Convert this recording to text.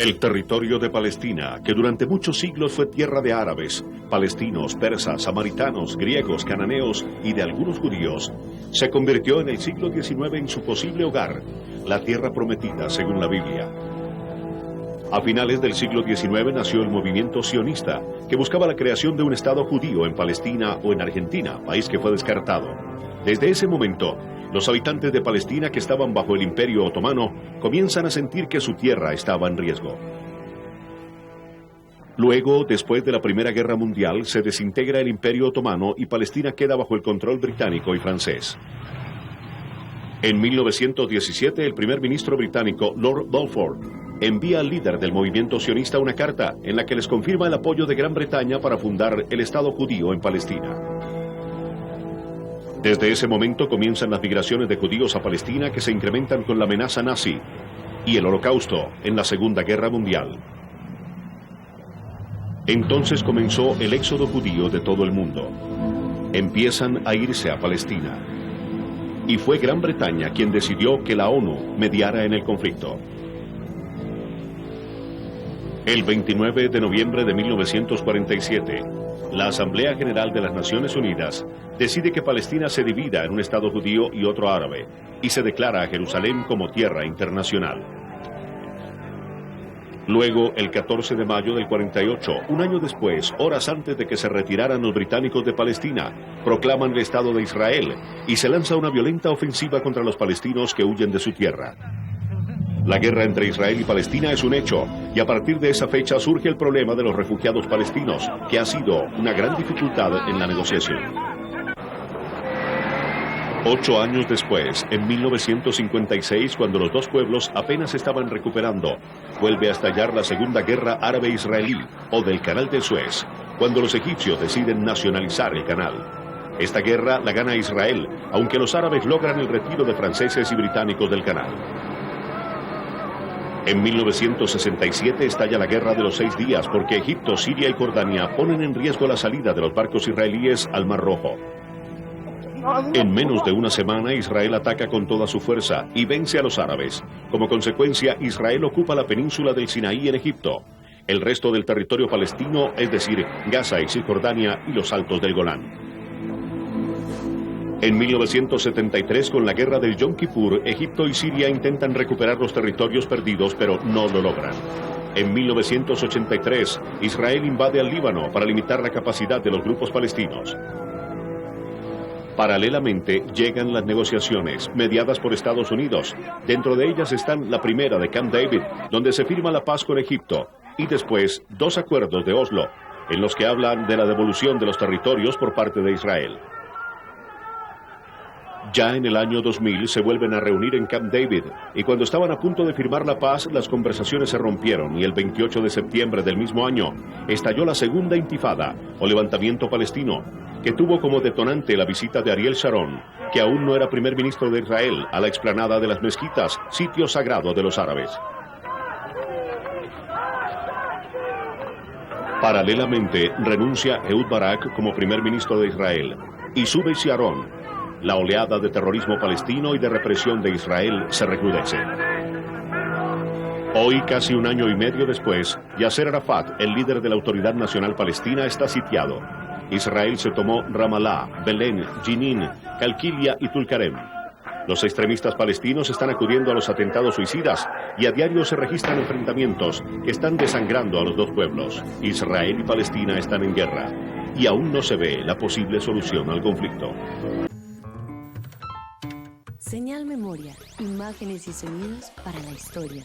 El territorio de Palestina, que durante muchos siglos fue tierra de árabes, palestinos, persas, samaritanos, griegos, cananeos y de algunos judíos, se convirtió en el siglo XIX en su posible hogar, la tierra prometida según la Biblia. A finales del siglo XIX nació el movimiento sionista, que buscaba la creación de un Estado judío en Palestina o en Argentina, país que fue descartado. Desde ese momento, los habitantes de Palestina que estaban bajo el Imperio Otomano comienzan a sentir que su tierra estaba en riesgo. Luego, después de la Primera Guerra Mundial, se desintegra el Imperio Otomano y Palestina queda bajo el control británico y francés. En 1917, el primer ministro británico, Lord Balfour, envía al líder del movimiento sionista una carta en la que les confirma el apoyo de Gran Bretaña para fundar el Estado judío en Palestina. Desde ese momento comienzan las migraciones de judíos a Palestina que se incrementan con la amenaza nazi y el Holocausto en la Segunda Guerra Mundial. Entonces comenzó el éxodo judío de todo el mundo. Empiezan a irse a Palestina. Y fue Gran Bretaña quien decidió que la ONU mediara en el conflicto. El 29 de noviembre de 1947, la Asamblea General de las Naciones Unidas decide que Palestina se divida en un Estado judío y otro árabe, y se declara a Jerusalén como tierra internacional. Luego, el 14 de mayo del 48, un año después, horas antes de que se retiraran los británicos de Palestina, proclaman el Estado de Israel y se lanza una violenta ofensiva contra los palestinos que huyen de su tierra. La guerra entre Israel y Palestina es un hecho, y a partir de esa fecha surge el problema de los refugiados palestinos, que ha sido una gran dificultad en la negociación. 8 años después, en 1956, cuando los dos pueblos apenas estaban recuperando, vuelve a estallar la Segunda Guerra Árabe-Israelí, o del Canal de Suez, cuando los egipcios deciden nacionalizar el canal. Esta guerra la gana Israel, aunque los árabes logran el retiro de franceses y británicos del canal. En 1967 estalla la Guerra de los 6 días porque Egipto, Siria y Jordania ponen en riesgo la salida de los barcos israelíes al Mar Rojo. En menos de una semana, Israel ataca con toda su fuerza y vence a los árabes. Como consecuencia, Israel ocupa la península del Sinaí en Egipto, el resto del territorio palestino, es decir, Gaza y Cisjordania y los altos del Golán. En 1973, con la guerra del Yom Kippur, Egipto y Siria intentan recuperar los territorios perdidos, pero no lo logran. En 1983, Israel invade al Líbano para limitar la capacidad de los grupos palestinos. Paralelamente, llegan las negociaciones, mediadas por Estados Unidos. Dentro de ellas están la primera de Camp David, donde se firma la paz con Egipto, y después 2 acuerdos de Oslo, en los que hablan de la devolución de los territorios por parte de Israel. Ya en el año 2000 se vuelven a reunir en Camp David, y cuando estaban a punto de firmar la paz, las conversaciones se rompieron, y el 28 de septiembre del mismo año estalló la Segunda Intifada, o levantamiento palestino, que tuvo como detonante la visita de Ariel Sharon, que aún no era primer ministro de Israel, a la explanada de las mezquitas, sitio sagrado de los árabes. Paralelamente, renuncia Ehud Barak como primer ministro de Israel, y sube Sharon. La oleada de terrorismo palestino y de represión de Israel se recrudece. Hoy, casi un año y medio después, Yasser Arafat, el líder de la Autoridad Nacional Palestina, está sitiado. Israel se tomó Ramallah, Belén, Jenin, Calquilia y Tulkarem. Los extremistas palestinos están acudiendo a los atentados suicidas y a diario se registran enfrentamientos que están desangrando a los dos pueblos. Israel y Palestina están en guerra y aún no se ve la posible solución al conflicto. Señal Memoria, imágenes y sonidos para la historia.